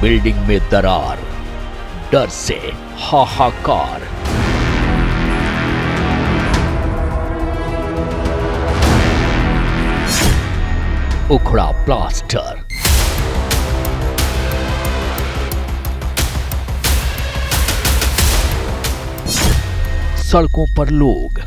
Building में दरार, डर से हाहाकार। उखड़ा प्लास्टर, सड़कों पर लोग,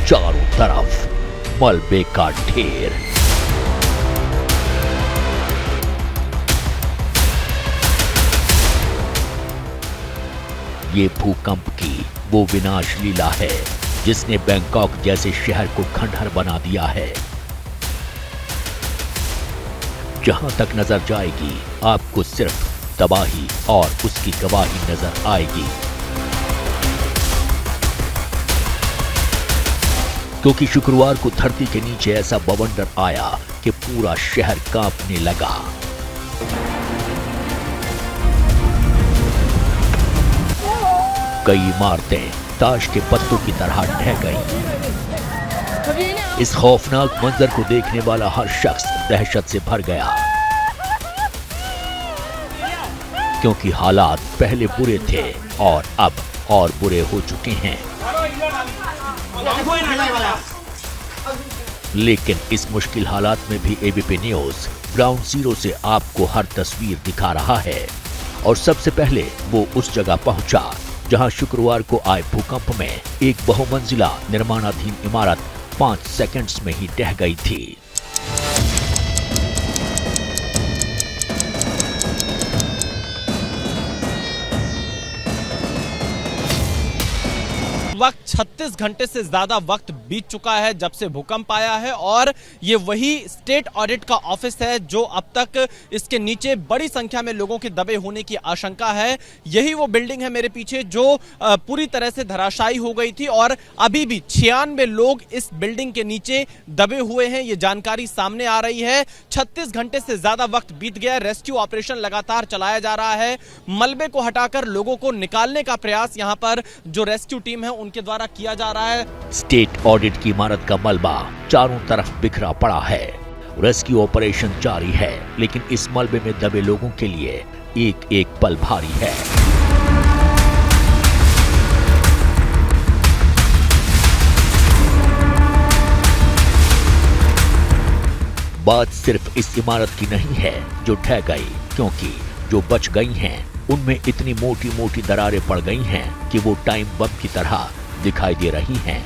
चारों तरफ मलबे का ढेर। ये भूकंप की वो विनाश लीला है जिसने बैंकॉक जैसे शहर को खंडहर बना दिया है। जहां तक नजर जाएगी आपको सिर्फ तबाही और उसकी गवाही नजर आएगी, क्योंकि शुक्रवार को धरती के नीचे ऐसा बवंडर आया कि पूरा शहर कांपने लगा। कई इमारतें ताश के पत्तों की तरह ढह गईं। इस खौफनाक मंजर को देखने वाला हर शख्स दहशत से भर गया, क्योंकि हालात पहले बुरे थे और अब और बुरे हो चुके हैं। लेकिन इस मुश्किल हालात में भी एबीपी न्यूज ग्राउंड जीरो से आपको हर तस्वीर दिखा रहा है। और सबसे पहले वो उस जगह पहुंचा जहां शुक्रवार को आए भूकंप में एक बहुमंजिला निर्माणाधीन इमारत 5 सेकंड्स में ही ढह गई थी। वक्त 36 घंटे से ज्यादा वक्त बीत चुका है जब से भूकंप आया है, और ये वही स्टेट ऑडिट का ऑफिस है जो अब तक इसके नीचे बड़ी संख्या में लोगों के दबे होने की आशंका है। यही वो बिल्डिंग है मेरे पीछे जो पूरी तरह से धराशायी हो गई थी, और अभी भी 96 लोग इस बिल्डिंग के नीचे दबे हुए हैं। ये जानकारी सामने आ रही है। 36 घंटे से ज्यादा वक्त बीत गया। रेस्क्यू ऑपरेशन लगातार चलाया जा रहा है। मलबे को हटाकर लोगों को निकालने का प्रयास यहाँ पर जो रेस्क्यू टीम है उनके द्वारा किया जा रहा है। स्टेट ऑडिट की इमारत का मलबा चारों तरफ बिखरा पड़ा है। रेस्क्यू ऑपरेशन जारी है, लेकिन इस मलबे में दबे लोगों के लिए एक एक पल भारी है। बात सिर्फ इस इमारत की नहीं है जो ढह गई, क्योंकि जो बच गई हैं उनमें इतनी मोटी मोटी दरारें पड़ गई हैं कि वो टाइम बम की तरह दिखाई दे रही हैं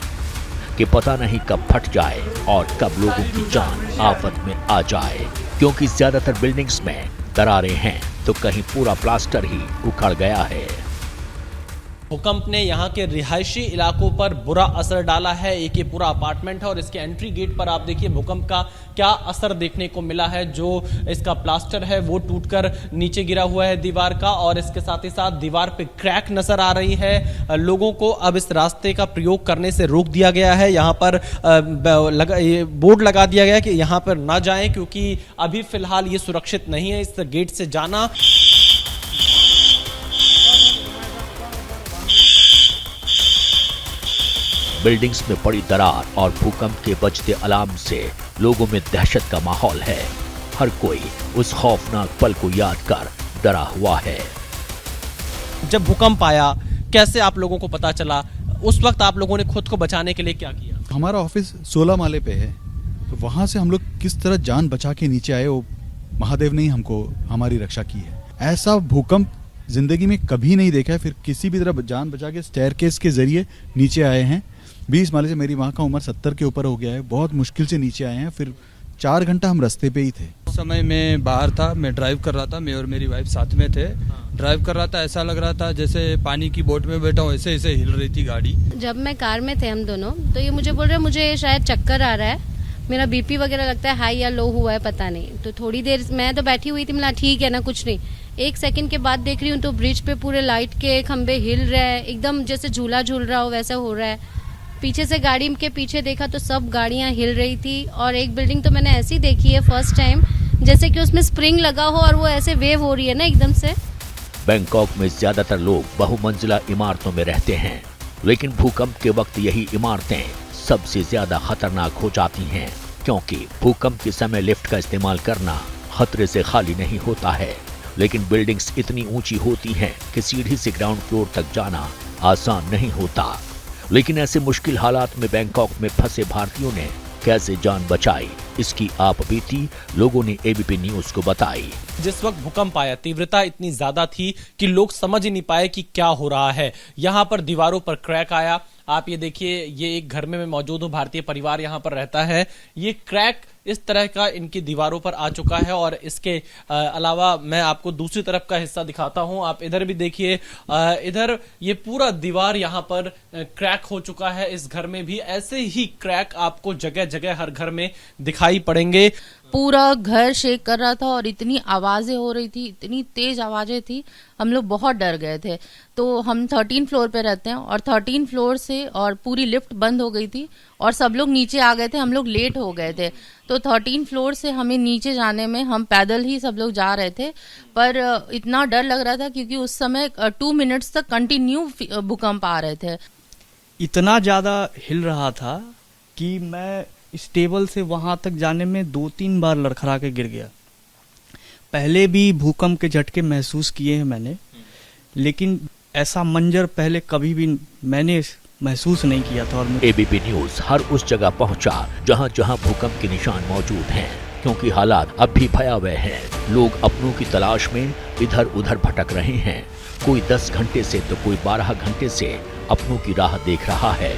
कि पता नहीं कब फट जाए और कब लोगों की जान आफत में आ जाए। क्योंकि ज्यादातर बिल्डिंग्स में दरारें हैं तो कहीं पूरा प्लास्टर ही उखड़ गया है। भूकंप ने यहाँ के रिहायशी इलाकों पर बुरा असर डाला है। एक ये पूरा अपार्टमेंट है और इसके एंट्री गेट पर आप देखिए भूकंप का क्या असर देखने को मिला है। जो इसका प्लास्टर है वो टूटकर नीचे गिरा हुआ है दीवार का, और इसके साथ ही साथ दीवार पे क्रैक नजर आ रही है। लोगों को अब इस रास्ते का प्रयोग करने से रोक दिया गया है। यहाँ पर बोर्ड लगा दिया गया है कि यहाँ पर ना जाएं, क्योंकि अभी फिलहाल ये सुरक्षित नहीं है इस गेट से जाना। बिल्डिंग्स में पड़ी दरार और भूकंप के बजते अलार्म से लोगों में दहशत का माहौल है। हर कोई उस खौफनाक पल को याद कर डरा हुआ है। जब भूकंप आया कैसे आप लोगों को पता चला? उस वक्त आप लोगों ने खुद को बचाने के लिए क्या किया? हमारा ऑफिस 16 माले पे है, तो वहाँ से हम लोग किस तरह जान बचा के नीचे आए, वो महादेव ने हमको हमारी रक्षा की है। ऐसा भूकंप जिंदगी में कभी नहीं देखा है। फिर किसी भी तरह जान बचा के स्टेयरकेस के जरिए नीचे आए हैं। 20 माले से, मेरी माँ का उम्र 70 के ऊपर हो गया है, बहुत मुश्किल से नीचे आए हैं। फिर 4 घंटा हम रास्ते पे ही थे। उस समय मैं बाहर था, मैं ड्राइव कर रहा था, मैं और मेरी वाइफ साथ में थे। ड्राइव कर रहा था, ऐसा लग रहा था जैसे पानी की बोट में बैठा हूँ, ऐसे ऐसे हिल रही थी गाड़ी। जब मैं कार में थे हम दोनों, तो ये मुझे बोल रहे मुझे शायद चक्कर आ रहा है, मेरा बीपी वगैरह लगता है हाई या लो हुआ है, पता नहीं। तो थोड़ी देर मैं तो बैठी हुई थी, मिला ठीक है ना, कुछ नहीं। 1 सेकंड के बाद देख रही हूँ तो ब्रिज पे पूरे लाइट के खंबे हिल रहे हैं, एकदम जैसे झूला झूल रहा हो वैसा हो रहा है। पीछे से गाड़ी के पीछे देखा तो सब गाड़ियां हिल रही थी, और एक बिल्डिंग तो मैंने ऐसी देखी है फर्स्ट टाइम, जैसे कि उसमें स्प्रिंग लगा हो और वो ऐसे वेव हो रही है ना एकदम से। बैंकॉक में ज्यादातर लोग बहुमंजिला इमारतों में रहते हैं, लेकिन भूकंप के वक्त यही इमारतें सबसे ज्यादा खतरनाक हो जाती हैं, क्योंकि भूकंप के समय लिफ्ट का इस्तेमाल करना खतरे से खाली नहीं होता है। लेकिन बिल्डिंग्स इतनी ऊंची होती हैं कि सीढ़ी से ग्राउंड फ्लोर तक जाना आसान नहीं होता। लेकिन ऐसे मुश्किल हालात में बैंकॉक में फंसे भारतीयों ने कैसे जान बचाई, इसकी आप बीती लोगों ने एबीपी न्यूज को बताई। जिस वक्त भूकंप आया तीव्रता इतनी ज्यादा थी कि लोग समझ ही नहीं पाए कि क्या हो रहा है। यहाँ पर दीवारों पर क्रैक आया। आप ये देखिए, ये एक घर में मैं मौजूद हूँ, भारतीय परिवार यहाँ पर रहता है। ये क्रैक इस तरह का इनकी दीवारों पर आ चुका है। और इसके अलावा मैं आपको दूसरी तरफ का हिस्सा दिखाता हूँ। आप इधर भी देखिए, इधर ये पूरा दीवार यहाँ पर क्रैक हो चुका है। इस घर में भी ऐसे ही क्रैक आपको जगह जगह हर घर में दिखाई पड़ेंगे। पूरा घर शेक कर रहा था और इतनी आवाजें हो रही थी, इतनी तेज आवाजें थी, हम लोग बहुत डर गए थे। तो हम 13 फ्लोर पे रहते हैं और 13 फ्लोर से और पूरी लिफ्ट बंद हो गई थी और सब लोग नीचे आ गए थे। हम लोग लेट हो गए थे, तो 13 फ्लोर से हमें नीचे जाने में हम पैदल ही सब लोग जा रहे थे। पर इतना डर लग रहा था क्योंकि उस समय 2 मिनट्स तक कंटिन्यू भूकंप आ रहे थे। इतना ज़्यादा हिल रहा था कि मैं इस टेबल से वहाँ तक जाने में 2-3 बार लड़खड़ा के गिर गया। पहले भी भूकंप के झटके महसूस किए हैं मैंने, लेकिन ऐसा मंजर पहले कभी भी मैंने महसूस नहीं किया था। और एबीपी न्यूज हर उस जगह पहुंचा जहां जहां भूकंप के निशान मौजूद हैं, क्योंकि हालात अब भी भयावह हैं। लोग अपनों की तलाश में इधर उधर भटक रहे हैं। कोई 10 घंटे से तो कोई 12 घंटे से अपनों की राह देख रहा है।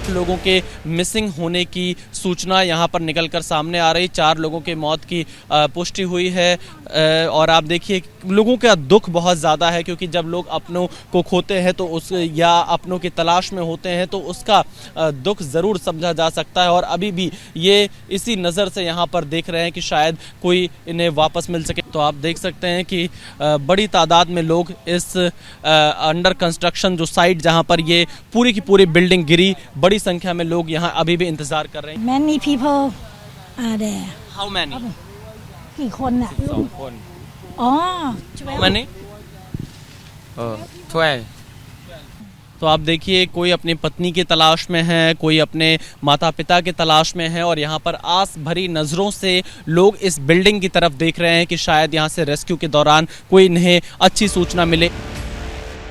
लोगों के मिसिंग होने की सूचना यहाँ पर निकलकर सामने आ रही। 4 लोगों के मौत की पुष्टि हुई है। और आप देखिए, लोगों का दुख बहुत ज़्यादा है, क्योंकि जब लोग अपनों को खोते हैं तो उस या अपनों की तलाश में होते हैं तो उसका दुख ज़रूर समझा जा सकता है। और अभी भी ये इसी नज़र से यहाँ पर देख रहे हैं कि शायद कोई इन्हें वापस मिल सके। तो आप देख सकते हैं कि बड़ी तादाद में लोग इस अंडर कंस्ट्रक्शन जो साइट जहाँ पर ये पूरी की पूरी बिल्डिंग गिरी, बड़ी संख्या में लोग यहाँ अभी भी इंतजार कर रहे हैं। Many people are there. How many? กี่คนน่ะ 2 คน อ๋อ How many? 12। तो आप देखिए, कोई अपनी पत्नी की तलाश में है, कोई अपने माता पिता की तलाश में है। और यहाँ पर आस भरी नज़रों से लोग इस बिल्डिंग की तरफ देख रहे हैं कि शायद यहाँ से रेस्क्यू के दौरान कोई इन्हें अच्छी सूचना मिले।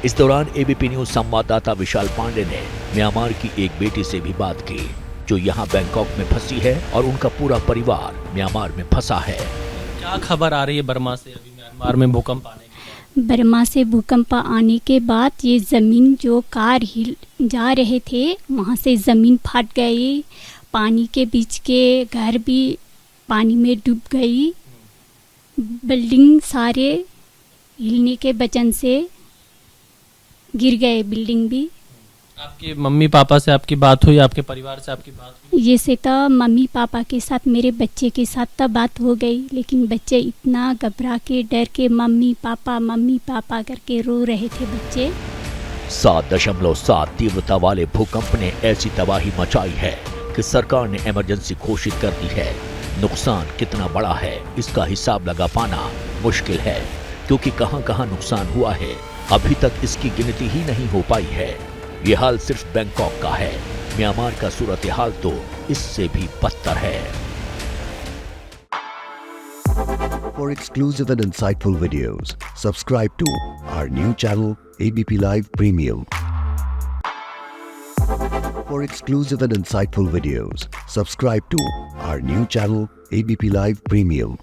इस दौरान एबीपी न्यूज संवाददाता विशाल पांडे ने म्यांमार की एक बेटी से भी बात की, जो यहाँ बैंकॉक में फंसी है और उनका पूरा परिवार म्यांमार में फंसा है। क्या खबर आ रही है बर्मा से अभी म्यांमार में भूकंप आने की? बर्मा से भूकंप आने के बाद ये ज़मीन जो कार हिल जा रहे थे, वहाँ से ज़मीन फट गई। पानी के बीच के घर भी पानी में डूब गई। बिल्डिंग सारे हिलने के वजह से गिर गए, बिल्डिंग भी। आपके मम्मी पापा से आपकी बात हुई, आपके परिवार से आपकी बात हुई? ये से तो मम्मी पापा के साथ, मेरे बच्चे के साथ तो बात हो गई, लेकिन बच्चे इतना घबरा के डर के मम्मी पापा करके रो रहे थे बच्चे। 7.7 तीव्रता वाले भूकंप ने ऐसी तबाही मचाई है कि सरकार ने इमरजेंसी घोषित कर दी है। नुकसान कितना बड़ा है इसका हिसाब लगा पाना मुश्किल है, क्योंकि कहां कहां नुकसान हुआ है अभी तक इसकी गिनती ही नहीं हो पाई है। ये हाल सिर्फ बैंकॉक का है, म्यांमार का सूरत हाल तो इससे भी बदतर है। For exclusive and insightful videos, subscribe to our new channel ABP Live Premium. For exclusive and insightful videos, subscribe to our new channel ABP Live Premium.